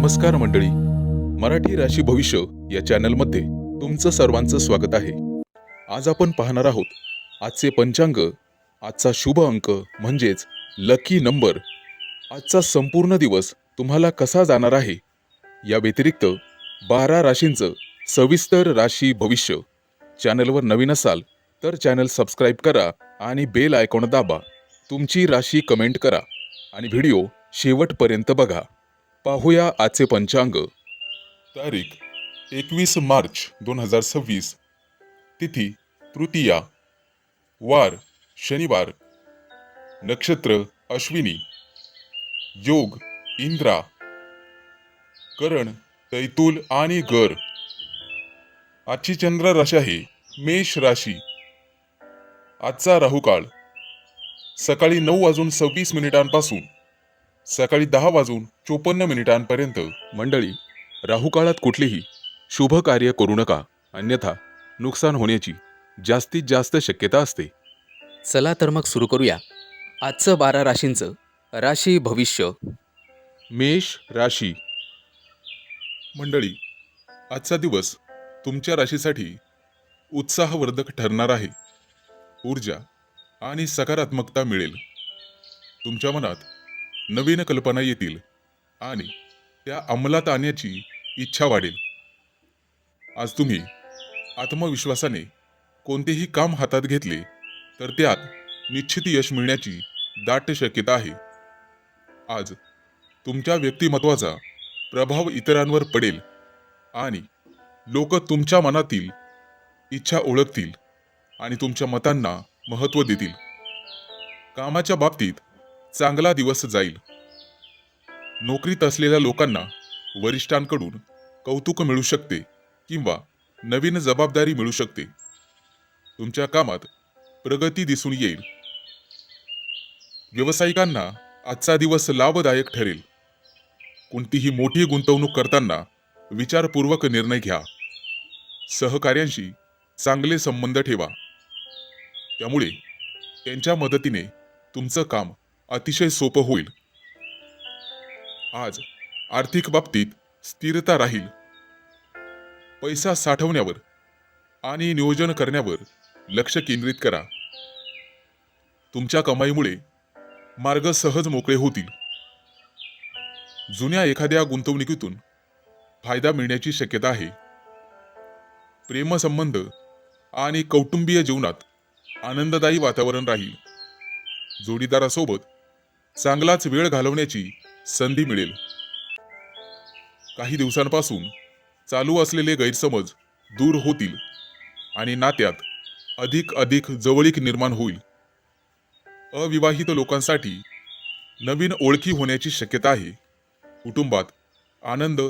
नमस्कार मंडळी, मराठी राशी भविष्य या चॅनलमध्ये तुमचं सर्वांचं स्वागत आहे. आज आपण पाहणार आहोत आजचे पंचांग, आजचा शुभ अंक म्हणजेच लकी नंबर, आजचा संपूर्ण दिवस तुम्हाला कसा जाणार आहे, या व्यतिरिक्त 12 राशींचं सविस्तर राशी भविष्य. चॅनलवर नवीन असाल तर चॅनल सबस्क्राईब करा आणि बेल आयकॉन दाबा. तुमची राशी कमेंट करा आणि व्हिडिओ शेवटपर्यंत बघा. पाहूया आजचे पंचांग. तारीख 21 मार्च 2026. तिथी तृतीया, वार शनिवार, नक्षत्र अश्विनी, योग इंद्रा, करण तैतूल आणि गर. आजची चंद्र राशी आहे मेष राशी. आजचा राहुकाळ सकाळी 9:26 सकाळी 10:54 मंडळी, राहुकाळात कुठलीही शुभ कार्य करू नका, अन्यथा नुकसान होण्याची जास्तीत जास्त शक्यता असते. चला तर मग सुरू करूया आजचं 12 राशींचं राशी भविष्य. मेष राशी. मंडळी, आजचा दिवस तुमच्या राशीसाठी उत्साहवर्धक ठरणार आहे. ऊर्जा आणि सकारात्मकता मिळेल. तुमच्या मनात नवीन कल्पना येतील आणि त्या अंमलात आणण्याची इच्छा वाढेल. आज तुम्ही आत्मविश्वासाने कोणतेही काम हातात घेतले तर त्यात निश्चित यश मिळण्याची दाट शक्यता आहे. आज तुमच्या व्यक्तिमत्वाचा प्रभाव इतरांवर पडेल आणि लोक तुमच्या मनातील इच्छा ओळखतील आणि तुमच्या मतांना महत्त्व देतील. कामाच्या बाबतीत चांगला दिवस जाईल. नोकरीत असलेल्या लोकांना वरिष्ठांकडून कौतुक मिळू शकते किंवा नवीन जबाबदारी मिळू शकते. तुमच्या कामात प्रगती दिसून येईल. व्यावसायिकांना आजचा दिवस लाभदायक ठरेल. कोणतीही मोठी गुंतवणूक करताना विचारपूर्वक निर्णय घ्या. सहकार्यांशी चांगले संबंध ठेवा, त्यामुळे त्यांच्या मदतीने तुमचं काम अतिशय सोपं होईल. आज आर्थिक बाबतीत स्थिरता राहील. पैसा साठवण्यावर आणि नियोजन करण्यावर लक्ष केंद्रित करा. तुमच्या कमाईमुळे मार्ग सहज मोकळे होतील. जुन्या एखाद्या गुंतवणुकीतून फायदा मिळण्याची शक्यता आहे. प्रेमसंबंध आणि कौटुंबीय जीवनात आनंददायी वातावरण राहील. जोडीदारासोबत चांगलाच वेळ घालवण्याची संधी मिळेल. काही दिवसांपासून चालू असलेले गैरसमज दूर होतील आणि नात्यात अधिक जवळीक निर्माण होईल. अविवाहित लोकांसाठी नवीन ओळखी होण्याची शक्यता आहे. कुटुंबात आनंद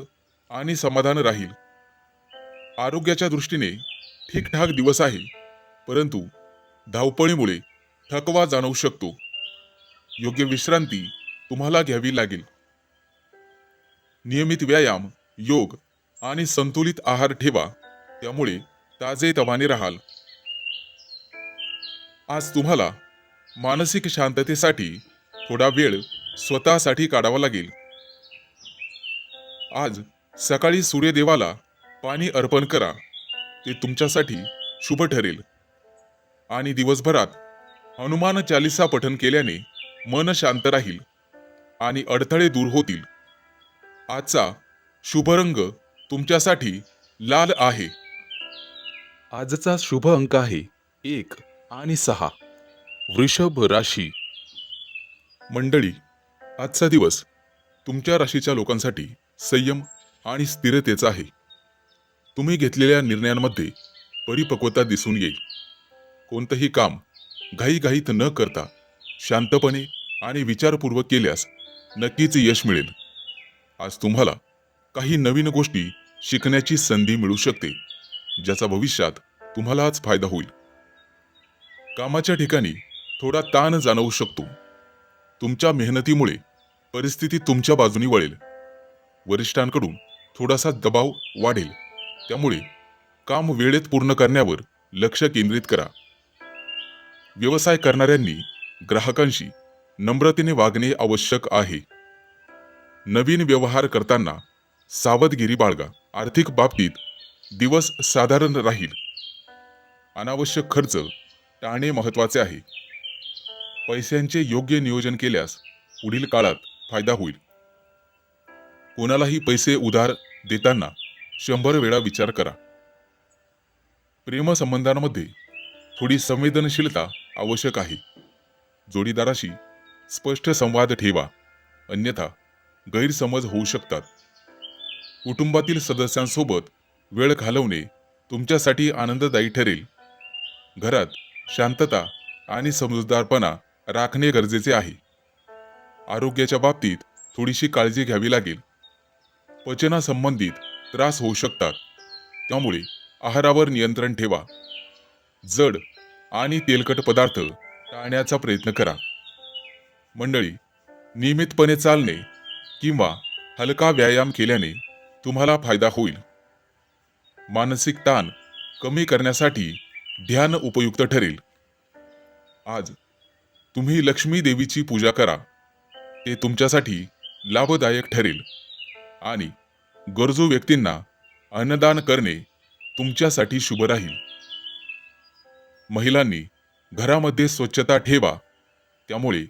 आणि समाधान राहील. आरोग्याच्या दृष्टीने ठीकठाक दिवस आहे, परंतु धावपळीमुळे थकवा जाणवू शकतो. योग्य विश्रांती तुम्हाला घ्यावी लागेल. नियमित व्यायाम, योग आणि संतुलित आहार ठेवा, त्यामुळे ताजेतवाने राहाल. आज तुम्हाला मानसिक शांततेसाठी थोडा वेळ स्वतःसाठी काढावा लागेल. आज सकाळी सूर्यदेवाला पाणी अर्पण करा, ते तुमच्यासाठी शुभ ठरेल. आणि दिवसभरात हनुमान चालीसा पठण केल्याने मन शांत राहील आणि अडथळे दूर होतील. आजचा शुभ रंग तुमच्यासाठी लाल आहे. आजचा शुभ अंक आहे 1 आणि 6. वृषभ राशी. मंडळी, आजचा दिवस तुमच्या राशीच्या लोकांसाठी संयम आणि स्थिरतेचा आहे. तुम्ही घेतलेल्या निर्णयांमध्ये परिपक्वता दिसून येईल. कोणतंही काम घाईघाईत न करता शांतपणे आणि विचारपूर्वक केल्यास नक्कीच यश मिळेल. आज तुम्हाला काही नवीन गोष्टी शिकण्याची संधी मिळू शकते, ज्याचा भविष्यात तुम्हालाच फायदा होईल. कामाच्या ठिकाणी थोडा ताण जाणवू शकतो. तुमच्या मेहनतीमुळे परिस्थिती तुमच्या बाजूने वळेल. वरिष्ठांकडून थोडासा दबाव वाढेल, त्यामुळे काम वेळेत पूर्ण करण्यावर लक्ष केंद्रित करा. व्यवसाय करणाऱ्यांनी ग्राहकांशी नम्रतेने वागणे आवश्यक आहे. नवीन व्यवहार करताना सावधगिरी बाळगा. आर्थिक बाबतीत दिवस साधारण राहील. अनावश्यक खर्च टाळणे महत्वाचे आहे. पैशांचे योग्य नियोजन केल्यास पुढील काळात फायदा होईल. कोणालाही पैसे उधार देताना 100 वेळा विचार करा. प्रेमसंबंधांमध्ये थोडी संवेदनशीलता आवश्यक आहे. जोडीदाराशी स्पष्ट संवाद ठेवा, अन्यथा गैरसमज होऊ शकतात. कुटुंबातील सदस्यांसोबत वेळ घालवणे तुमच्यासाठी आनंददायी ठरेल. घरात शांतता आणि समजूतदारपणा राखणे गरजेचे आहे. आरोग्याच्या बाबतीत थोडीशी काळजी घ्यावी लागेल. पचनासंबंधित त्रास होऊ शकतात, त्यामुळे आहारावर नियंत्रण ठेवा. जड आणि तेलकट पदार्थ टाळण्याचा प्रयत्न करा. मंडळी, नियमितपणे चालणे किंवा हलका व्यायाम केल्याने तुम्हाला फायदा होईल. मानसिक ताण कमी करण्यासाठी ध्यान उपयुक्त ठरेल. आज तुम्ही लक्ष्मी देवीची पूजा करा. ते तुमच्यासाठी लाभदायक ठरेल. आणि गरजू व्यक्तींना अन्नदान करणे तुमच्यासाठी शुभ राहील. महिलांनी घरामध्ये स्वच्छता ठेवा, त्यामुळे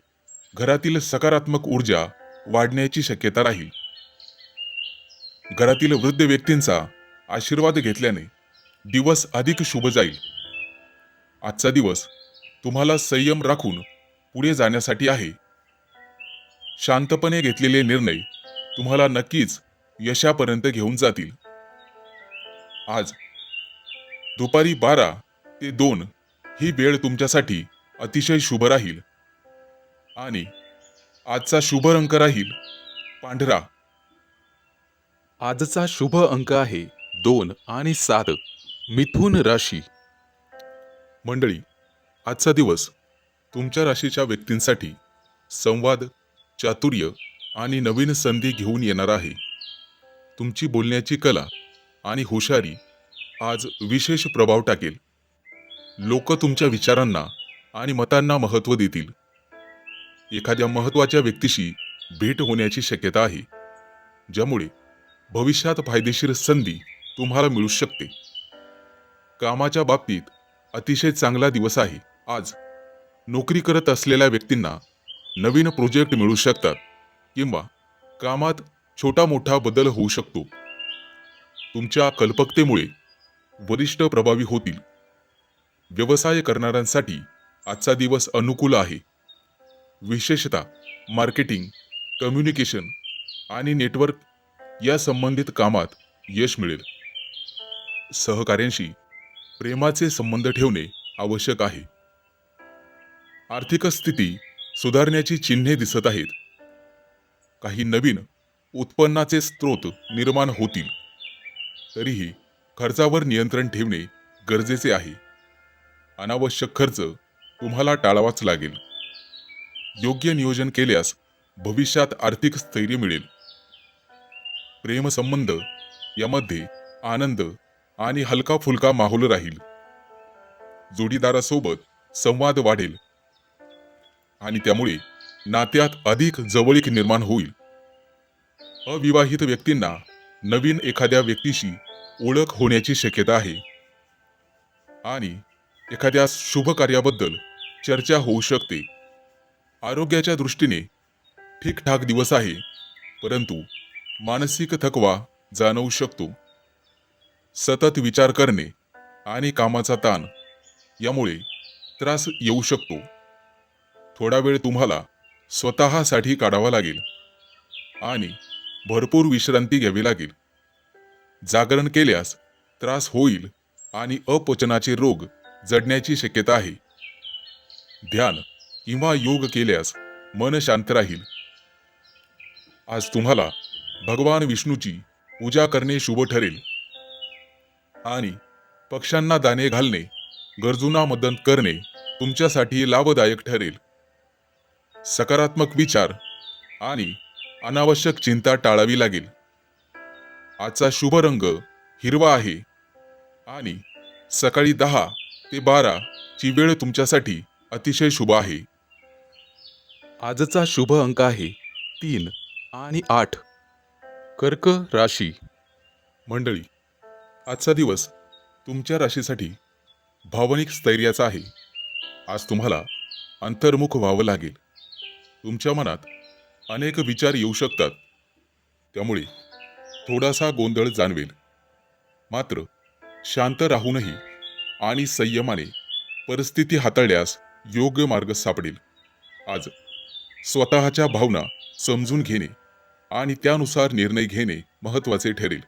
घरातील सकारात्मक ऊर्जा वाढण्याची शक्यता राहील. घरातील वृद्ध व्यक्तींचा आशीर्वाद घेतल्याने दिवस अधिक शुभ जाईल. आजचा दिवस तुम्हाला संयम राखून पुढे जाण्यासाठी आहे. शांतपणे घेतलेले निर्णय तुम्हाला नक्कीच यशापर्यंत घेऊन जातील. आज दुपारी 12 ते 2 ही वेळ तुमच्यासाठी अतिशय शुभ राहील. आणि आजचा शुभ रंग राहील पांढरा. आजचा शुभ अंक आहे 2 आणि 7. मिथुन राशी. मंडळी, आजचा दिवस तुमच्या राशीच्या व्यक्तींसाठी संवाद, चातुर्य आणि नवीन संधी घेऊन येणार आहे. तुमची बोलण्याची कला आणि हुशारी आज विशेष प्रभाव टाकेल. लोक तुमच्या विचारांना आणि मतांना महत्त्व देतील. एखाद्या महत्त्वाच्या व्यक्तीशी भेट होण्याची शक्यता आहे, ज्यामुळे भविष्यात फायदेशीर संधी तुम्हाला मिळू शकते. कामाच्या बाबतीत अतिशय चांगला दिवस आहे. आज नोकरी करत असलेल्या व्यक्तींना नवीन प्रोजेक्ट मिळू शकतात किंवा कामात छोटा मोठा बदल होऊ शकतो. तुमच्या कल्पकतेमुळे वरिष्ठ प्रभावी होतील. व्यवसाय करणाऱ्यांसाठी आजचा दिवस अनुकूल आहे. विशेषतः मार्केटिंग, कम्युनिकेशन आणि नेटवर्क या संबंधित कामात यश मिळेल. सहकाऱ्यांशी प्रेमाचे संबंध ठेवणे आवश्यक आहे. आर्थिक स्थिती सुधारण्याची चिन्हे दिसत आहेत. काही नवीन उत्पन्नाचे स्रोत निर्माण होतील. तरीही खर्चावर नियंत्रण ठेवणे गरजेचे आहे. अनावश्यक खर्च तुम्हाला टाळावाच लागेल. योग्य नियोजन केल्यास भविष्यात आर्थिक स्थैर्य मिळेल. प्रेमसंबंध यामध्ये आनंद आणि हलका फुलका माहोल राहील. जोडीदारासोबत संवाद वाढेल आणि त्यामुळे नात्यात अधिक जवळीक निर्माण होईल. अविवाहित व्यक्तींना नवीन एखाद्या व्यक्तीशी ओळख होण्याची शक्यता आहे आणि एखाद्या शुभ कार्याबद्दल चर्चा होऊ शकते. आरोग्याच्या दृष्टीने ठीकठाक दिवस आहे, परंतु मानसिक थकवा जाणवू शकतो. सतत विचार करणे आणि कामाचा ताण यामुळे त्रास येऊ शकतो. थोडा वेळ तुम्हाला स्वतःसाठी काढावा लागेल आणि भरपूर विश्रांती घ्यावी लागेल. जागरण केल्यास त्रास होईल आणि अपचनाचे रोग जडण्याची शक्यता आहे. ध्यान किंवा योग केल्यास मन शांत राहील. आज तुम्हाला भगवान विष्णूची पूजा करणे शुभ ठरेल आणि पक्ष्यांना दाणे घालणे, गरजूंना मदत करणे तुमच्यासाठी लाभदायक ठरेल. सकारात्मक विचार आणि अनावश्यक चिंता टाळावी लागेल. आजचा शुभ रंग हिरवा आहे आणि सकाळी 10 ते 12 ची वेळ तुमच्यासाठी अतिशय शुभ आहे. आजचा शुभ अंक आहे 3 आणि 8. कर्क राशी. मंडळी, आजचा दिवस तुमच्या राशीसाठी भावनिक स्थैर्याचा आहे. आज तुम्हाला अंतर्मुख व्हावं लागेल. तुमच्या मनात अनेक विचार येऊ शकतात, त्यामुळे थोडासा गोंधळ जाणवेल. मात्र शांत राहूनही आणि संयमाने परिस्थिती हाताळल्यास योग्य मार्ग सापडेल. आज स्वतःच्या भावना समजून घेणे आणि त्यानुसार निर्णय घेणे महत्त्वाचे ठरेल.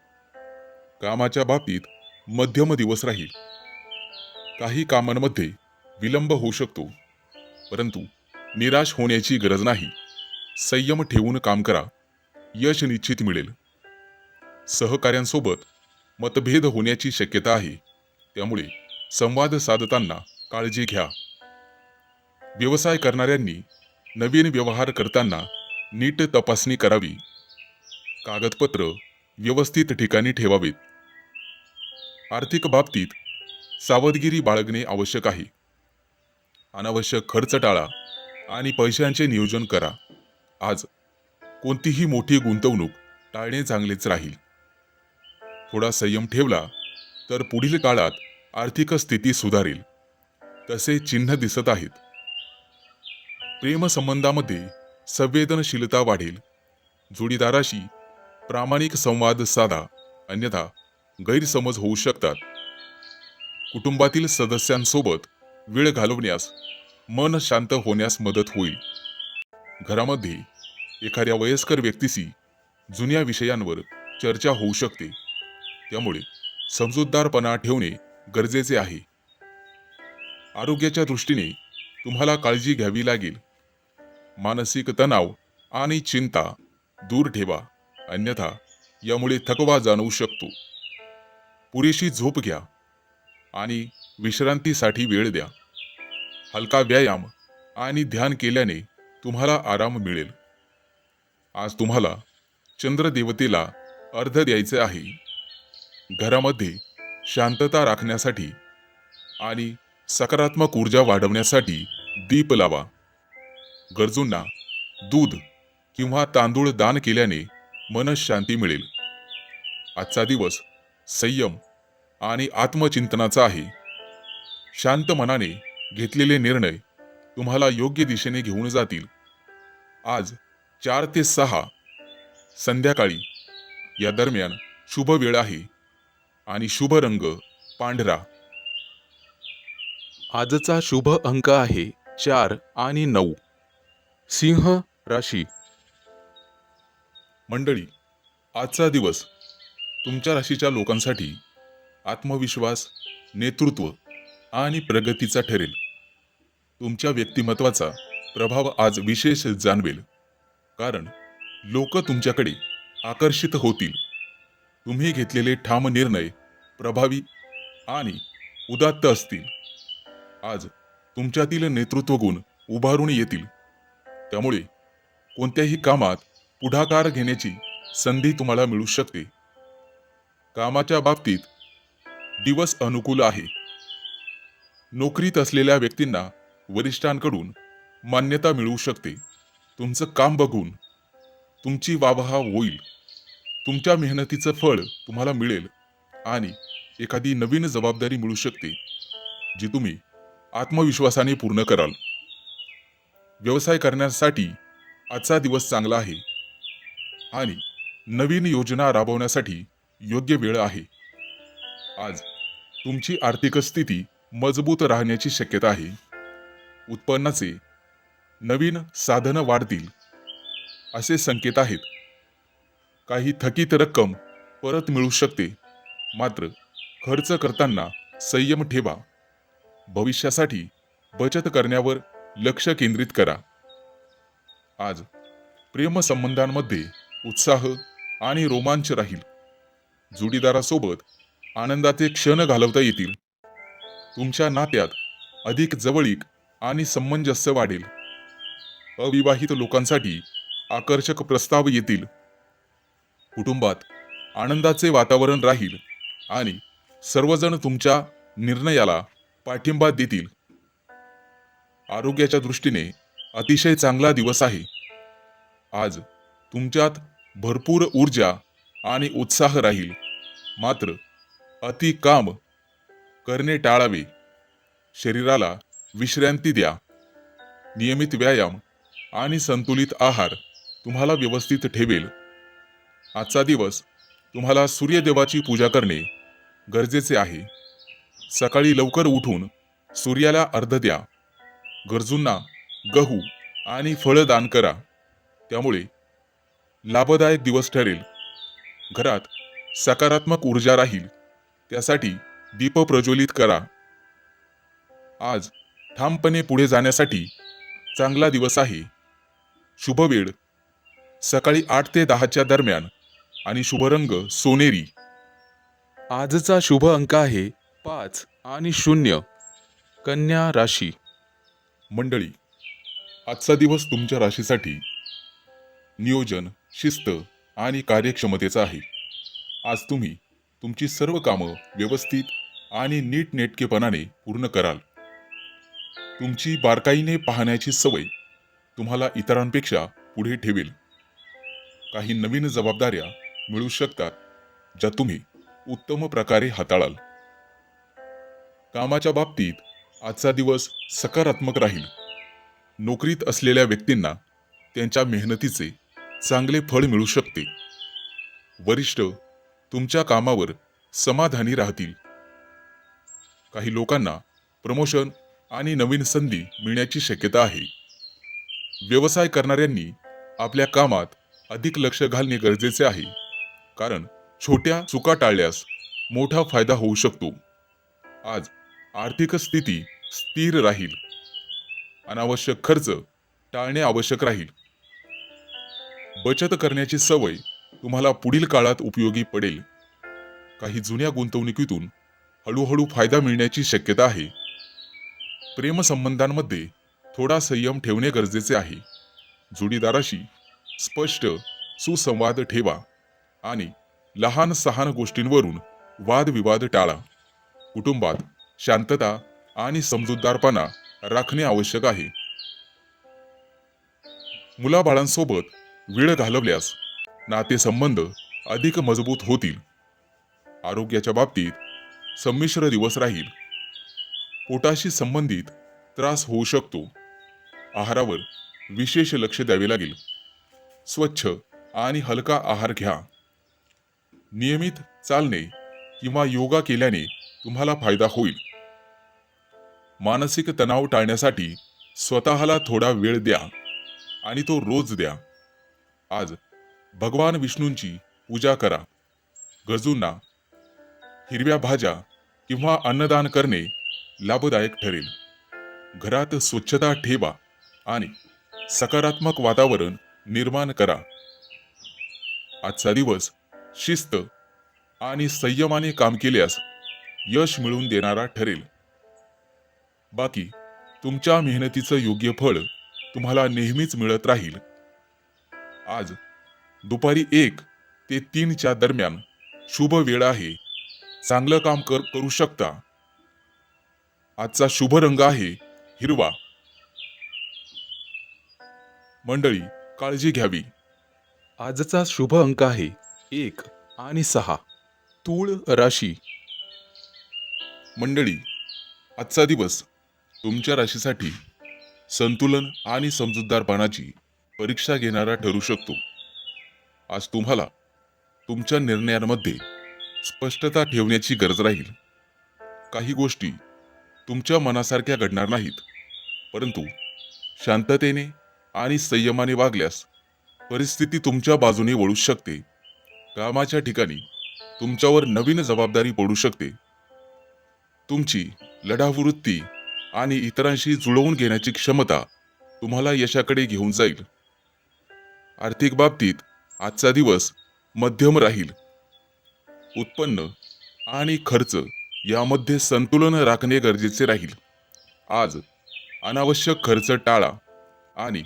कामाच्या बाबतीत मध्यम दिवस राहील. काही कामांमध्ये विलंब होऊ शकतो, परंतु निराश होण्याची गरज नाही. संयम ठेवून काम करा, यश निश्चित मिळेल. सहकाऱ्यांसोबत मतभेद होण्याची शक्यता आहे, त्यामुळे संवाद साधताना काळजी घ्या. व्यवसाय करणाऱ्यांनी नवीन व्यवहार करताना नीट तपासणी करावी. कागदपत्र व्यवस्थित ठिकाणी ठेवावीत. आर्थिक बाबतीत सावधगिरी बाळगणे आवश्यक आहे. अनावश्यक खर्च टाळा आणि पैशांचे नियोजन करा. आज कोणतीही मोठी गुंतवणूक टाळणे चांगलेच राहील. थोडा संयम ठेवला तर पुढील काळात आर्थिक स्थिती सुधारेल. तसे चिन्ह दिसत आहेत. प्रेमसंबंधामध्ये संवेदनशीलता वाढेल. जोडीदाराशी प्रामाणिक संवाद साधा, अन्यथा गैरसमज होऊ शकतात. कुटुंबातील सदस्यांसोबत वेळ घालवण्यास मन शांत होण्यास मदत होईल. घरामध्ये एखाद्या वयस्कर व्यक्तीशी जुन्या विषयांवर चर्चा होऊ शकते, त्यामुळे समजूतदारपणा ठेवणे गरजेचे आहे. आरोग्याच्या दृष्टीने तुम्हाला काळजी घ्यावी लागेल. मानसिक तणाव आणि चिंता दूर ठेवा, अन्यथा यामुळे थकवा जाणवू शकतो. पुरेशी झोप घ्या आणि विश्रांतीसाठी वेळ द्या. हलका व्यायाम आणि ध्यान केल्याने तुम्हाला आराम मिळेल. आज तुम्हाला चंद्रदेवतेला अर्घ्य द्यायचे आहे. घरामध्ये शांतता राखण्यासाठी आणि सकारात्मक ऊर्जा वाढवण्यासाठी दीप लावा. गरजूंना दूध किंवा तांदूळ दान केल्याने मनःशांती मिळेल. आजचा दिवस संयम आणि आत्मचिंतनाचा आहे. शांत मनाने घेतलेले निर्णय तुम्हाला योग्य दिशेने घेऊन जातील. आज 4 ते 6 संध्याकाळी या दरम्यान शुभ वेळ आहे आणि शुभ रंग पांढरा. आजचा शुभ अंक आहे 4 आणि 9. सिंह राशी. मंडळी, आजचा दिवस तुमच्या राशीच्या लोकांसाठी आत्मविश्वास, नेतृत्व आणि प्रगतीचा ठरेल. तुमच्या व्यक्तिमत्वाचा प्रभाव आज विशेष जाणवेल, कारण लोक तुमच्याकडे आकर्षित होतील. तुम्ही घेतलेले ठाम निर्णय प्रभावी आणि उदात्त असतील. आज तुमच्यातील नेतृत्व गुण उभारून येतील, त्यामुळे कोणत्याही कामात पुढाकार घेण्याची संधी तुम्हाला मिळू शकते. कामाच्या बाबतीत दिवस अनुकूल आहे. नोकरीत असलेल्या व्यक्तींना वरिष्ठांकडून मान्यता मिळू शकते. तुमचं काम बघून तुमची वाहवा होईल. तुमच्या मेहनतीचं फळ तुम्हाला मिळेल आणि एखादी नवीन जबाबदारी मिळू शकते, जी तुम्ही आत्मविश्वासाने पूर्ण कराल. व्यवसाय करण्यासाठी आजचा दिवस चांगला आहे आणि नवीन योजना राबवण्यासाठी योग्य वेळ आहे. आज तुमची आर्थिक स्थिती मजबूत राहण्याची शक्यता आहे. उत्पन्नाचे नवीन साधनं वाढतील असे संकेत आहेत. काही थकीत रक्कम परत मिळू शकते, मात्र खर्च करताना संयम ठेवा. भविष्यासाठी बचत करण्यावर लक्ष केंद्रित करा. आज प्रेमसंबंधांमध्ये उत्साह आणि रोमांच राहील. जोडीदारासोबत आनंदाचे क्षण घालवता येतील. तुमच्या नात्यात अधिक जवळीक आणि सामंजस्य वाढेल. अविवाहित लोकांसाठी आकर्षक प्रस्ताव येतील. कुटुंबात आनंदाचे वातावरण राहील आणि सर्वजण तुमच्या निर्णयाला पाठिंबा देतील. आरोग्याच्या दृष्टीने अतिशय चांगला दिवस आहे. आज तुमच्यात भरपूर ऊर्जा आणि उत्साह राहील. मात्र अति काम करणे टाळावे. शरीराला विश्रांती द्या. नियमित व्यायाम आणि संतुलित आहार तुम्हाला व्यवस्थित ठेवेल. आजचा दिवस तुम्हाला सूर्यदेवाची पूजा करणे गरजेचे आहे. सकाळी लवकर उठून सूर्याला अर्घ्य द्या. गरजूंना गहू आणि फळं दान करा. त्यामुळे लाभदायक दिवस ठरेल. घरात सकारात्मक ऊर्जा राहील. त्यासाठी दीप प्रज्वलित करा. आज ठामपणे पुढे जाण्यासाठी चांगला दिवस आहे. शुभ वेळ सकाळी 8 ते 10 दरम्यान आणि शुभ रंग सोनेरी. आजचा शुभ अंक आहे 5 आणि 0. कन्या राशी. मंडळी, आजचा दिवस तुमच्या राशीसाठी नियोजन, शिस्त आणि कार्यक्षमतेचा आहे. आज तुम्ही तुमची सर्व कामं व्यवस्थित आणि नीटनेटकेपणाने पूर्ण कराल. तुमची बारकाईने पाहण्याची सवय तुम्हाला इतरांपेक्षा पुढे ठेवेल. काही नवीन जबाबदाऱ्या मिळू शकतात, ज्या तुम्ही उत्तम प्रकारे हाताळाल. कामाच्या बाबतीत आजचा दिवस सकारात्मक राहील. नोकरीत असलेल्या व्यक्तींना त्यांच्या मेहनतीचे चांगले फळ मिळू शकते. वरिष्ठ तुमच्या कामावर समाधानी राहतील. काही लोकांना प्रमोशन आणि नवीन संधी मिळण्याची शक्यता आहे. व्यवसाय करणाऱ्यांनी आपल्या कामात अधिक लक्ष घालणे गरजेचे आहे, कारण छोट्या चुका टाळल्यास मोठा फायदा होऊ शकतो. आज आर्थिक स्थिती स्थिर राहील. अनावश्यक खर्च टाळणे आवश्यक राहील. बचत करण्याची सवय तुम्हाला पुढील काळात उपयोगी पडेल. काही जुन्या गुंतवणुकीतून हळूहळू फायदा मिळण्याची शक्यता आहे. प्रेमसंबंधांमध्ये थोडा संयम ठेवणे गरजेचे आहे. जोडीदाराशी स्पष्ट सुसंवाद ठेवा आणि लहान सहान गोष्टींवरून वादविवाद टाळा. कुटुंबात शांतता आणि समजूतदारपणा राखणे आवश्यक आहे. मुलाबाळांसोबत वेळ घालवल्यास नातेसंबंध अधिक मजबूत होतील. आरोग्याच्या बाबतीत संमिश्र दिवस राहील. पोटाशी संबंधित त्रास होऊ शकतो. आहारावर विशेष लक्ष द्यावे लागेल. स्वच्छ आणि हलका आहार घ्या. नियमित चालणे किंवा योगा केल्याने तुम्हाला फायदा होईल. मानसिक तणाव टाळण्यासाठी स्वतःला थोडा वेळ द्या आणि तो रोज द्या. आज भगवान विष्णूंची पूजा करा. गरजूंना हिरव्या भाज्या किंवा अन्नदान करणे लाभदायक ठरेल. घरात स्वच्छता ठेवा आणि सकारात्मक वातावरण निर्माण करा. आजचा दिवस शिस्त आणि संयमाने काम केल्यास यश मिळवून देणारा ठरेल. बाकी तुमच्या मेहनतीचं योग्य फळ तुम्हाला नेहमीच मिळत राहील. आज दुपारी 1 ते 3 दरम्यान शुभ वेळ आहे. चांगलं काम करू शकता. आजचा शुभ रंग आहे हिरवा. मंडळी, काळजी घ्यावी. आजचा शुभ अंक आहे 1 आणि 6. तूळ राशी. मंडळी, आजचा दिवस तुमच्या राशीसाठी संतुलन आणि समजूतदारपणाची परीक्षा घेणारा ठरू शकतो. आज तुम्हाला तुमच्या निर्णयांमध्ये स्पष्टता ठेवण्याची गरज राहील. काही गोष्टी तुमच्या मनासारख्या घडणार नाहीत, परंतु शांततेने आणि संयमाने वागल्यास परिस्थिती तुमच्या बाजूने वळू शकते. कामाच्या ठिकाणी तुमच्यावर नवीन जबाबदारी पडू शकते. तुमची लढाऊ वृत्ती आणि इतरांशी जुळवून घेण्याची क्षमता तुम्हाला यशाकडे घेऊन जाईल. आर्थिक बाबतीत आजचा दिवस मध्यम राहील. उत्पन्न आणि खर्च यामध्ये संतुलन राखणे गरजेचे राहील. आज अनावश्यक खर्च टाळा आणि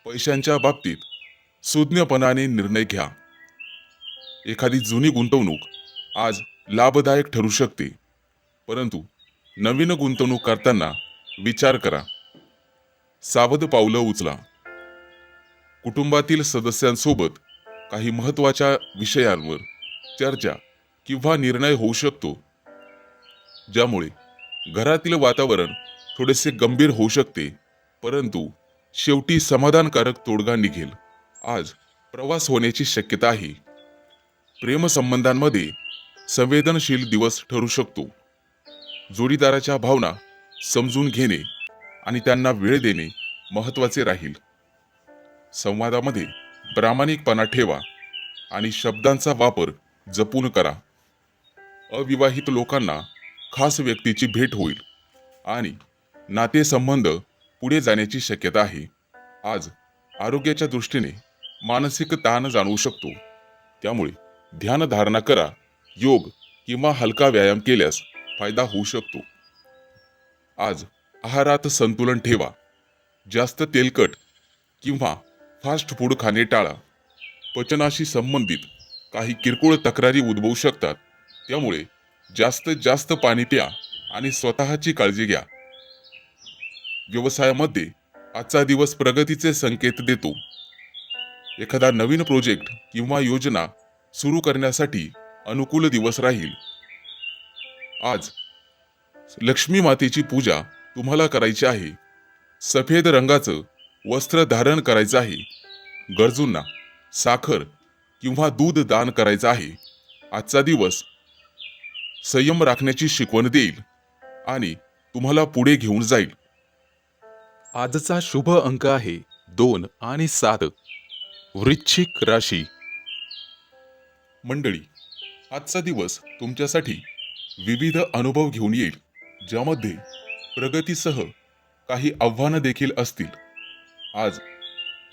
पैशांच्या बाबतीत सुज्ञपणाने निर्णय घ्या. एखादी जुनी गुंतवणूक आज लाभदायक ठरू शकते, परंतु नवीन गुंतवणूक करताना विचार करा. सावध पावलं उचला. कुटुंबातील सदस्यांसोबत काही महत्त्वाच्या विषयांवर चर्चा किंवा निर्णय होऊ शकतो, ज्यामुळे घरातील वातावरण थोडेसे गंभीर होऊ शकते, परंतु शेवटी समाधानकारक तोडगा निघेल. आज प्रवास होण्याची शक्यता आहे. प्रेमसंबंधांमध्ये संवेदनशील दिवस ठरू शकतो. जोडीदाराच्या भावना समजून घेणे आणि त्यांना वेळ देणे महत्त्वाचे राहील. संवादामध्ये प्रामाणिकपणा ठेवा आणि शब्दांचा वापर जपून करा. अविवाहित लोकांना खास व्यक्तीची भेट होईल आणि नातेसंबंध पुढे जाण्याची शक्यता आहे. आज आरोग्याच्या दृष्टीने मानसिक ताण जाणवू शकतो, त्यामुळे ध्यानधारणा करा. योग किंवा हलका व्यायाम केल्यास फायदा होऊ शकतो. आज आहारात संतुलन ठेवा. जास्त तेलकट किंवा फास्ट फूड खाणे टाळा. पचनाशी संबंधित काही किरकोळ तक्रारी उद्भवू शकतात, त्यामुळे जास्तीत जास्त पाणी प्या आणि स्वतःची काळजी घ्या. व्यवसायामध्ये आजचा दिवस प्रगतीचे संकेत देतो. एखादा नवीन प्रोजेक्ट किंवा योजना सुरू करण्यासाठी अनुकूल दिवस राहील. आज लक्ष्मी मातेची पूजा तुम्हाला करायची आहे. सफेद रंगाचं वस्त्र धारण करायचं आहे. गरजूंना साखर किंवा दूध दान करायचं आहे. आजचा दिवस संयम राखण्याची शिकवण देईल आणि तुम्हाला पुढे घेऊन जाईल. आजचा शुभ अंक आहे 2 आणि 7. वृश्चिक राशी. मंडळी, आजचा दिवस तुमच्यासाठी विविध अनुभव घेऊन येईल, ज्यामध्ये प्रगतीसह काही आव्हानं देखील असतील. आज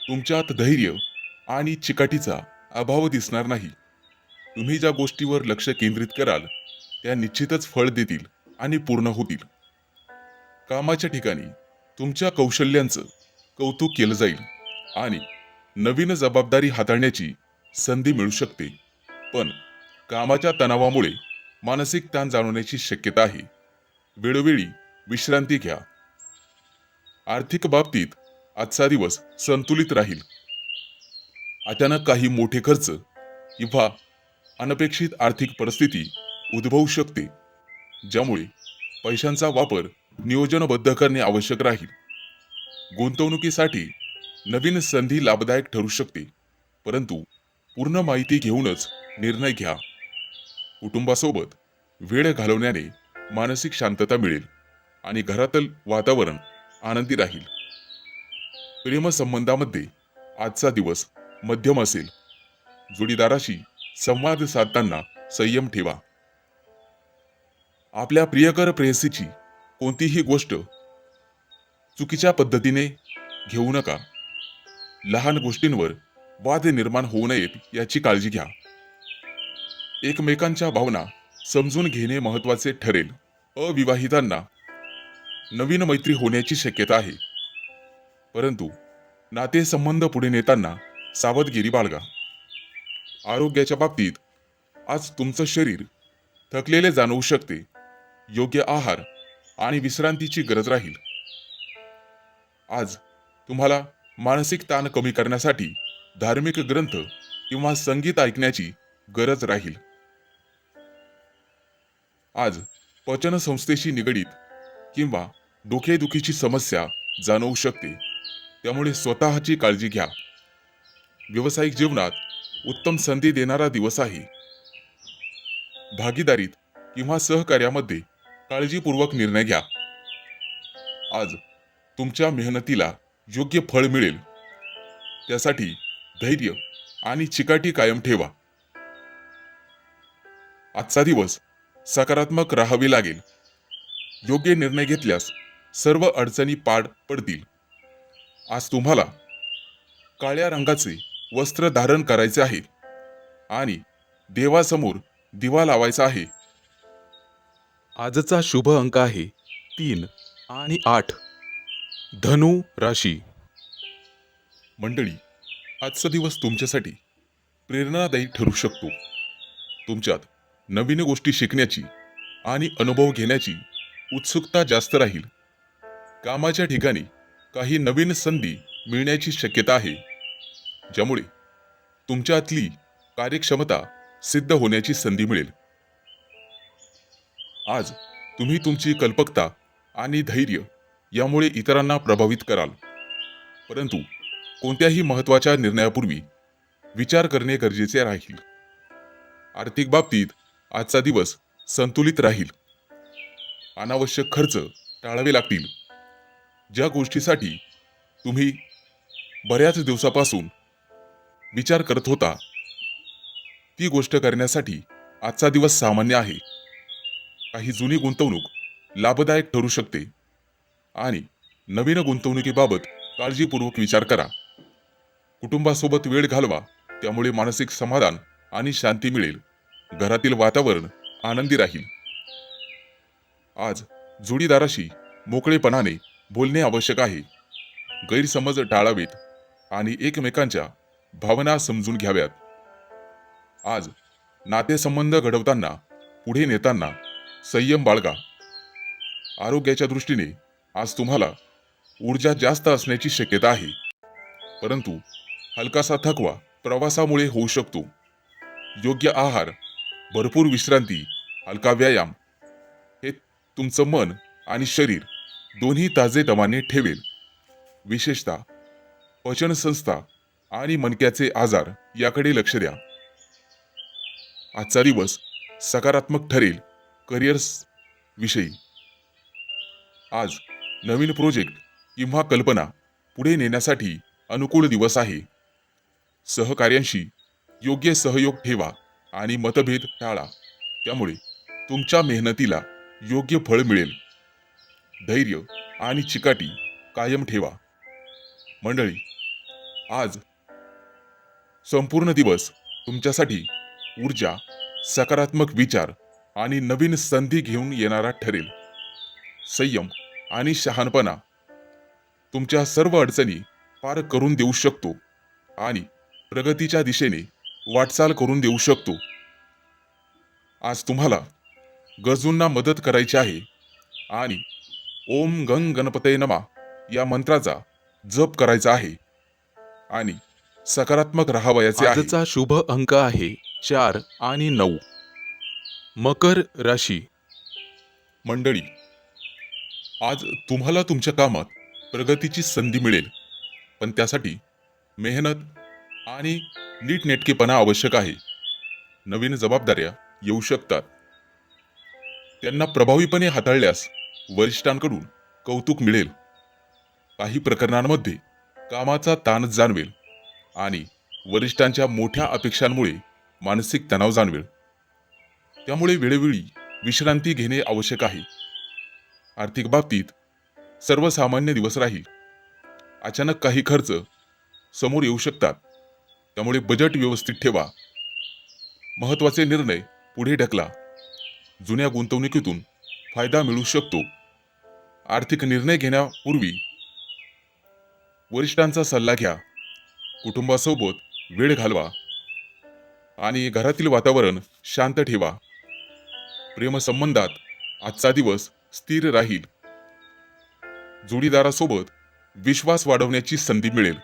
तुमच्यात धैर्य आणि चिकाटीचा अभाव दिसणार नाही. तुम्ही ज्या गोष्टीवर लक्ष केंद्रित कराल त्या निश्चितच फळ देतील आणि पूर्ण होतील. कामाच्या ठिकाणी तुमच्या कौशल्यांचं कौतुक केलं जाईल आणि नवीन जबाबदारी हाताळण्याची संधी मिळू शकते. पण कामाच्या तणावामुळे मानसिक ताण जाणवण्याची शक्यता आहे. वेळोवेळी विश्रांती घ्या. आर्थिक बाबतीत आजचा दिवस संतुलित राहील. अचानक काही मोठे खर्च किंवा अनपेक्षित आर्थिक परिस्थिती उद्भवू शकते, ज्यामुळे पैशांचा वापर नियोजनबद्ध करणे आवश्यक राहील. गुंतवणुकीसाठी नवीन संधी लाभदायक ठरू शकते, परंतु पूर्ण माहिती घेऊनच निर्णय घ्या. कुटुंबासोबत वेळ घालवण्याने मानसिक शांतता मिळेल आणि घरातील वातावरण आनंदी राहील. प्रेमसंबंधामध्ये आजचा दिवस मध्यम असेल. जोडीदाराशी संवाद साधताना संयम ठेवा. आपल्या प्रियकर प्रेयसीची कोणतीही गोष्ट चुकीच्या पद्धतीने घेऊ नका. लहान गोष्टींवर वाद निर्माण होऊ नयेत याची काळजी घ्या. एकमेकांच्या भावना समजून घेणे महत्त्वाचे ठरेल. अविवाहितांना नवीन मैत्री होण्याची शक्यता आहे, परंतु नातेसंबंध पुढे नेताना सावधगिरी बाळगा. आरोग्याच्या बाबतीत आज तुमचं शरीर थकलेले जाणवू शकते. योग्य आहार आणि विश्रांतीची गरज राहील. आज तुम्हाला मानसिक ताण कमी करण्यासाठी धार्मिक ग्रंथ किंवा संगीत ऐकण्याची गरज राहील. आज पचनसंस्थेशी निगडीत किंवा डोकेदुखीची समस्या जाणवू शकते, त्यामुळे स्वतःची काळजी घ्या. व्यावसायिक जीवनात उत्तम संधी देणारा दिवस आहे. भागीदारीत किंवा सहकार्यामध्ये काळजीपूर्वक निर्णय घ्या. आज तुमच्या मेहनतीला योग्य फळ मिळेल, त्यासाठी धैर्य आणि चिकाटी कायम ठेवा. आजचा दिवस सकारात्मक राहावे लागेल. योग्य निर्णय घेतल्यास सर्व अडचणी पार पडतील. आज तुम्हाला काळ्या रंगाचे वस्त्र धारण करायचे आहे आणि देवासमोर दिवा लावायचा आहे. आजचा शुभ अंक आहे 3 आणि 8. धनु राशी. मंडळी, आजचा दिवस तुमच्यासाठी प्रेरणादायी ठरू शकतो. तुमच्यात नवीन गोष्टी शिकण्याची आणि अनुभव घेण्याची उत्सुकता जास्त राहील. कामाच्या ठिकाणी काही नवीन संधी मिळण्याची शक्यता आहे, ज्यामुळे तुमच्यातली कार्यक्षमता सिद्ध होण्याची संधी मिळेल. आज तुम्ही तुमची कल्पकता आणि धैर्य यामुळे इतरांना प्रभावित कराल. परंतु कोणत्याही महत्त्वाच्या निर्णयापूर्वी विचार करणे गरजेचे राहील. आर्थिक बाबतीत आजचा दिवस संतुलित राहील. अनावश्यक खर्च टाळावे लागतील. ज्या गोष्टीसाठी तुम्ही बऱ्याच दिवसापासून विचार करत होता, ती गोष्ट करण्यासाठी आजचा दिवस सामान्य आहे. काही जुनी गुंतवणूक लाभदायक ठरू शकते आणि नवीन गुंतवणुकीबाबत काळजीपूर्वक विचार करा. कुटुंबासोबत वेळ घालवा, त्यामुळे मानसिक समाधान आणि शांती मिळेल. घरातील वातावरण आनंदी राहील. आज जोडीदाराशी मोकळेपणाने बोलणे आवश्यक आहे. गैरसमज टाळावेत आणि एकमेकांच्या भावना समजून घ्याव्यात. आज नातेसंबंध घडवताना पुढे नेताना संयम बाळगा. आरोग्याच्या दृष्टीने आज तुम्हाला ऊर्जा जास्त असण्याची शक्यता आहे, परंतु हलकासा थकवा प्रवासामुळे होऊ शकतो. योग्य आहार, भरपूर विश्रांती, हलका व्यायाम हे तुमचं मन आणि शरीर दोन्ही ताजेतवाने ठेवेल. विशेषतः पचनसंस्था आणि मणक्याचे आजार याकडे लक्ष द्या. आजचा दिवस सकारात्मक ठरेल. करिअर्स विषयी आज नवीन प्रोजेक्ट किंवा कल्पना पुढे नेण्यासाठी अनुकूल दिवस आहे. सहकार्यांशी योग्य सहयोग ठेवा आणि मतभेद टाळा, त्यामुळे तुमच्या मेहनतीला योग्य फळ मिळेल. धैर्य आणि चिकाटी कायम ठेवा. मंडळी, आज संपूर्ण दिवस तुमच्यासाठी ऊर्जा, सकारात्मक विचार आणि नवीन संधी घेऊन येणारा ठरेल. संयम आणि शहाणपणा तुमच्या सर्व अडचणी पार करून देऊ शकतो आणि प्रगतीच्या दिशेने वाटचाल करून देऊ शकतो. आज तुम्हाला गरजूंना मदत करायची आहे आणि ओम गंग गणपतये नमः या मंत्राचा जप करायचा आहे आणि सकारात्मक राहावयाचे आहे. आजचा शुभ अंक आहे 4 आणि 9. मकर राशी. मंडळी, आज तुम्हाला तुमच्या कामात प्रगतीची संधी मिळेल, पण त्यासाठी मेहनत आणि नीटनेटकेपणा आवश्यक आहे. नवीन जबाबदाऱ्या येऊ शकतात. त्यांना प्रभावीपणे हाताळल्यास वरिष्ठांकडून कौतुक मिळेल. काही प्रकरणांमध्ये कामाचा ताण जाणवेल आणि वरिष्ठांच्या मोठ्या अपेक्षांमुळे मानसिक तणाव जाणवेल. त्यामुळे वेळोवेळी विश्रांती घेणे आवश्यक आहे. आर्थिक बाबतीत सर्वसामान्य दिवस राहील. अचानक काही खर्च समोर येऊ शकतात, त्यामुळे बजेट व्यवस्थित ठेवा. महत्त्वाचे निर्णय पुढे ढकला. जुन्या गुंतवणुकीतून फायदा मिळू शकतो. आर्थिक निर्णय घेण्यापूर्वी वरिष्ठांचा सल्ला घ्या. कुटुंबासोबत वेळ घालवा आणि घरातील वातावरण शांत ठेवा. प्रेमसंबंधात आजचा दिवस स्थिर राहील. जोडीदारासोबत विश्वास वाढवण्याची संधी मिळेल.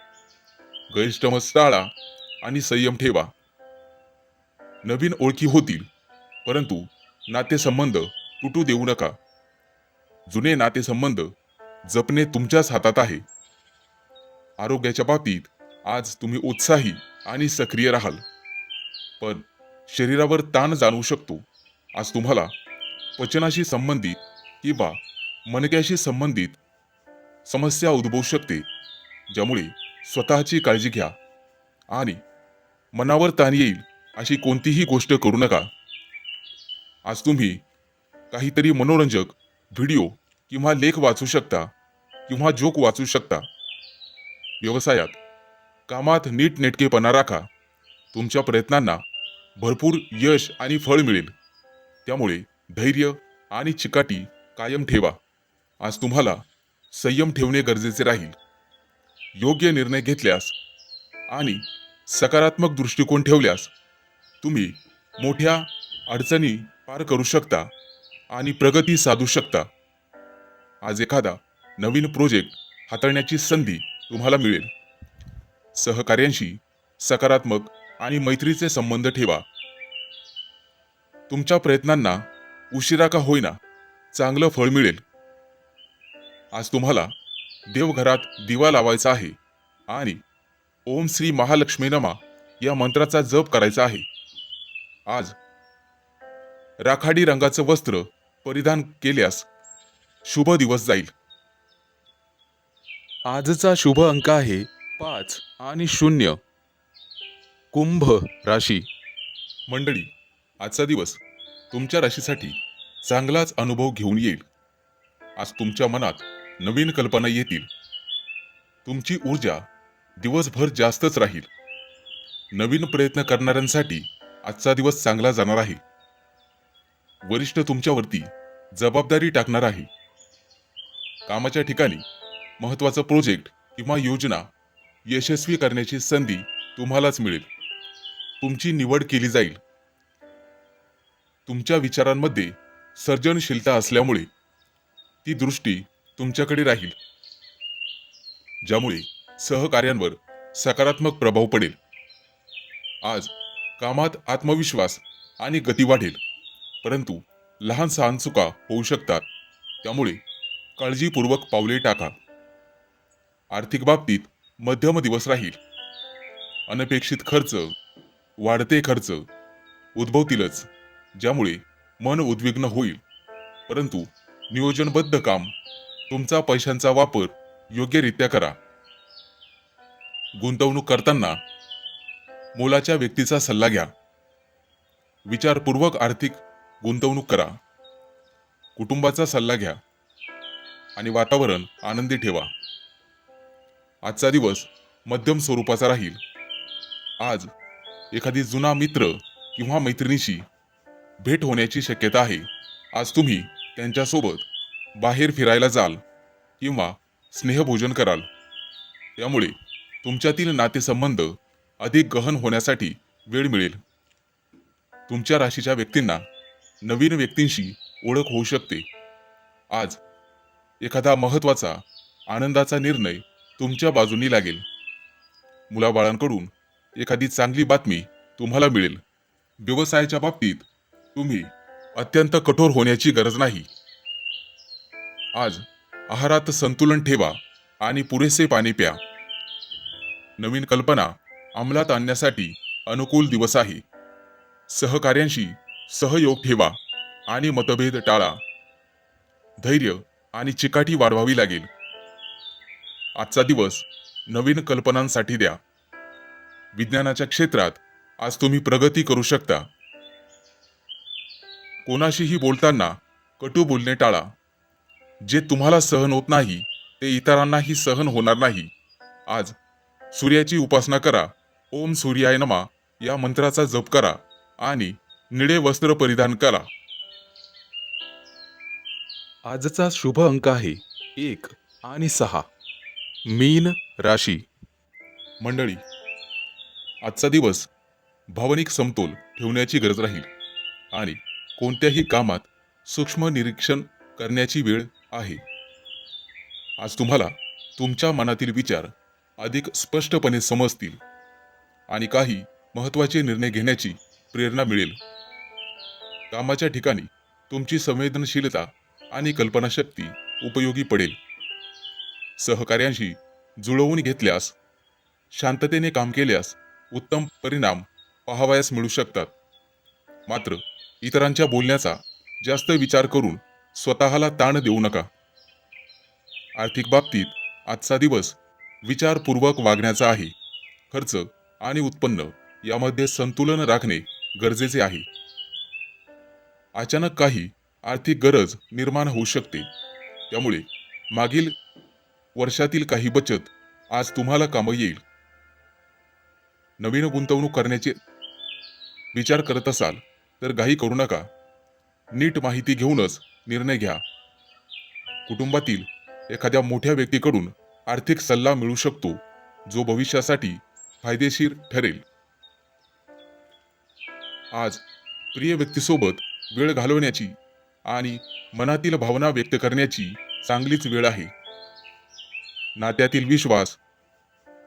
गैरसमज टाळा आणि संयम ठेवा. नवीन ओळखी होतील, परंतु नातेसंबंध तुटू देऊ नका. जुने नातेसंबंध जपणे तुमच्याच हातात आहे. आरोग्याच्या बाबतीत आज तुम्ही उत्साही आणि सक्रिय राहाल, पण शरीरावर ताण जाणवू शकतो. आज तुम्हाला पचनाशी संबंधित किंवा मणक्याशी संबंधित समस्या उद्भवू शकते, ज्यामुळे स्वतःची काळजी घ्या आणि मनावर ताण येईल अशी कोणतीही गोष्ट करू नका. आज तुम्ही काहीतरी मनोरंजक व्हिडिओ किंवा लेख वाचू शकता किंवा जोक वाचू शकता. व्यवसायात कामात नीटनेटकेपणा राखा. तुमच्या प्रयत्नांना भरपूर यश आणि फळ मिळेल, त्यामुळे धैर्य आणि चिकाटी कायम ठेवा. आज तुम्हाला संयम ठेवणे गरजेचे राहील. योग्य निर्णय घेतल्यास आणि सकारात्मक दृष्टिकोन ठेवल्यास तुम्ही मोठ्या अडचणी पार करू शकता आणि प्रगती साधू शकता. आज एखादा नवीन प्रोजेक्ट हाताळण्याची संधी तुम्हाला मिळेल. सहकार्यांशी सकारात्मक आणि मैत्रीचे संबंध ठेवा. तुमच्या प्रयत्नांना उशिरा का होईना चांगलं फळ मिळेल. आज तुम्हाला देवघरात दिवा लावायचा आहे आणि ओम श्री महालक्ष्मी नमा या मंत्राचा जप करायचा आहे. आज राखाडी रंगाचं वस्त्र परिधान केल्यास शुभ दिवस जाईल. आजचा शुभ अंक आहे 5 आणि 0. कुंभ राशी. मंडळी, आजचा दिवस तुमच्या राशीसाठी चांगलाच अनुभव घेऊन येईल. आज तुमच्या मनात नवीन कल्पना येतील. तुमची ऊर्जा दिवसभर जास्तच राहील. नवीन प्रयत्न करणाऱ्यांसाठी आजचा दिवस चांगला जाणार आहे. वरिष्ठ तुमच्यावरती जबाबदारी टाकणार आहे. कामाच्या ठिकाणी महत्त्वाचा प्रोजेक्ट किंवा योजना यशस्वी करण्याची संधी तुम्हालाच मिळेल. तुमची निवड केली जाईल. तुमच्या विचारांमध्ये सर्जनशीलता असल्यामुळे ती दृष्टी तुमच्याकडे राहील, ज्यामुळे सहकार्यांवर सकारात्मक प्रभाव पडेल. आज कामात आत्मविश्वास आणि गती वाढेल, परंतु लहान सहान चुका होऊ शकतात, त्यामुळे काळजीपूर्वक पावले टाका. आर्थिक बाबतीत मध्यम दिवस राहील. अनपेक्षित खर्च, वाढते खर्च उद्भवतीलच, ज्यामुळे मन उद्विग्न होईल. परंतु नियोजनबद्ध काम, तुमचा पैशांचा वापर योग्यरित्या करा. गुंतवणूक करताना मोलाच्या व्यक्तीचा सल्ला घ्या. विचारपूर्वक आर्थिक गुंतवणूक करा. कुटुंबाचा सल्ला घ्या आणि वातावरण आनंदी ठेवा. आजचा दिवस मध्यम स्वरूपाचा राहील. आज एखादी जुना मित्र किंवा मैत्रिणीशी भेट होण्याची शक्यता आहे. आज तुम्ही त्यांच्यासोबत बाहेर फिरायला जाल किंवा स्नेहभोजन कराल. त्यामुळे तुमच्यातील नातेसंबंध अधिक गहन होण्यासाठी वेळ मिळेल. तुमच्या राशीच्या व्यक्तींना नवीन व्यक्तींशी ओळख होऊ शकते. आज एखादा महत्त्वाचा आनंदाचा निर्णय तुमच्या बाजूनी लागेल. मुलाबाळांकडून एखादी चांगली बातमी तुम्हाला मिळेल. व्यवसायाच्या बाबतीत तुम्ही अत्यंत कठोर होण्याची गरज नाही. आज आहारात संतुलन ठेवा आणि पुरेसे पाणी प्या. नवीन कल्पना अंमलात आणण्यासाठी अनुकूल दिवस आहे. सहकार्यांशी सहयोग ठेवा आणि मतभेद टाळा. धैर्य आणि चिकाटी वाढवावी लागेल. आजचा दिवस नवीन कल्पनांसाठी द्या. विज्ञानाच्या क्षेत्रात आज तुम्ही प्रगती करू शकता. कोणाशीही बोलताना कटू बोलणे टाळा. जे तुम्हाला सहन होत नाही ते इतरांनाही सहन होणार नाही. आज सूर्याची उपासना करा. ओम सूर्याय नमा या मंत्राचा जप करा आणि निळे वस्त्र परिधान करा. आजचा शुभ अंक आहे 1 आणि 6. मीन राशी. मंडळी, आजचा दिवस भावनिक समतोल ठेवण्याची गरज राहील आणि कोणत्याही कामात सूक्ष्म निरीक्षण करण्याची वेळ आहे. आज तुम्हाला तुमच्या मनातील विचार अधिक स्पष्टपणे समजतील आणि काही महत्त्वाचे निर्णय घेण्याची प्रेरणा मिळेल. कामाच्या ठिकाणी तुमची संवेदनशीलता आणि कल्पनाशक्ती उपयोगी पडेल. सहकार्यांशी जुळवून घेतल्यास, शांततेने काम केल्यास उत्तम परिणाम पाहावयास मिळू शकतात. मात्र इतरांच्या बोलण्याचा जास्त विचार करून स्वतःला ताण देऊ नका. आर्थिक बाबतीत आजचा दिवस विचारपूर्वक वागण्याचा आहे. खर्च आणि उत्पन्न यामध्ये संतुलन राखणे गरजेचे आहे. अचानक काही आर्थिक गरज निर्माण होऊ शकते, त्यामुळे मागील वर्षातील काही बचत आज तुम्हाला कामी येईल. नवीन गुंतवणूक करण्याचे विचार करत असाल तर घाई करू नका. नीट माहिती घेऊनच निर्णय घ्या. कुटुंबातील एखाद्या मोठ्या व्यक्तीकडून आर्थिक सल्ला मिळू शकतो, जो भविष्यासाठी फायदेशीर ठरेल. आज प्रिय व्यक्तीसोबत वेळ घालवण्याची आणि मनातील भावना व्यक्त करण्याची चांगलीच वेळ आहे. नात्यातील विश्वास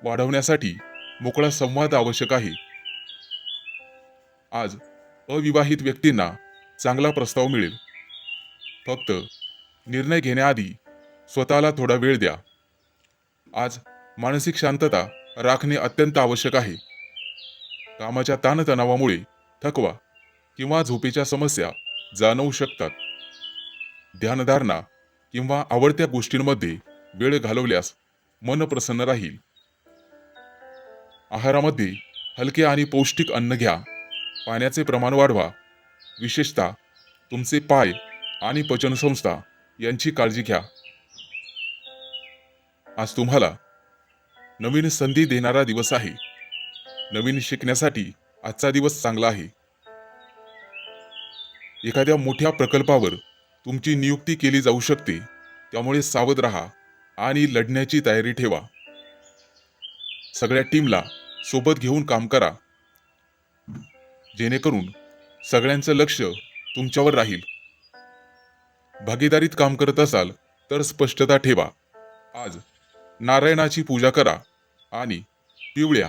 वाढवण्यासाठी मोकळा संवाद आवश्यक आहे. आज अविवाहित व्यक्तींना चांगला प्रस्ताव मिळेल. फक्त निर्णय घेण्याआधी स्वतःला थोडा वेळ द्या. आज मानसिक शांतता राखणे अत्यंत आवश्यक आहे. कामाच्या ताणतणावामुळे थकवा किंवा झोपेच्या समस्या जाणवू शकतात. ध्यानधारणा किंवा आवडत्या गोष्टींमध्ये वेळ घालवल्यास मन प्रसन्न राहील. आहारामध्ये हलके आणि पौष्टिक अन्न घ्या. पाण्याचे प्रमाण वाढवा. विशेषतः तुमचे पाय आणि पचनसंस्था यांची काळजी घ्या. आज तुम्हाला नवीन संधी देणारा दिवस आहे. नवीन शिकण्यासाठी आजचा दिवस चांगला आहे. एखाद्या मोठ्या प्रकल्पावर तुमची नियुक्ती केली जाऊ शकते, त्यामुळे सावध राहा आणि लढण्याची तयारी ठेवा. सगळ्या टीमला सोबत घेऊन काम करा, जेणेकरून सगळ्यांचं लक्ष तुमच्यावर राहील. भागीदारीत काम करत असाल तर स्पष्टता ठेवा. आज नारायणाची पूजा करा आणि पिवळ्या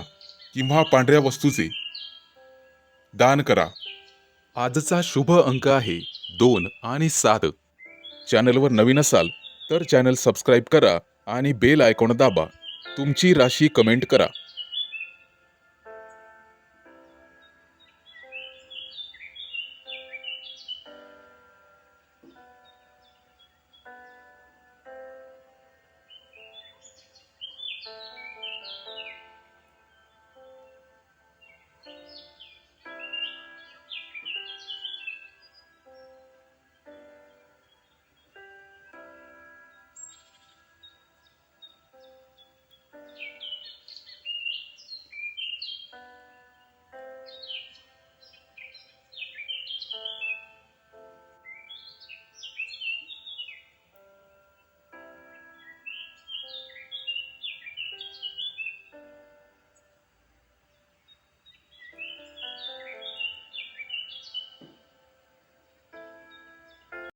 किंवा पांढऱ्या वस्तूचे दान करा. आजचा शुभ अंक आहे 2 आणि 7. चॅनलवर नवीन असाल तर चॅनल सबस्क्राईब करा आणि बेल आयकॉन दाबा. तुमची राशी कमेंट करा.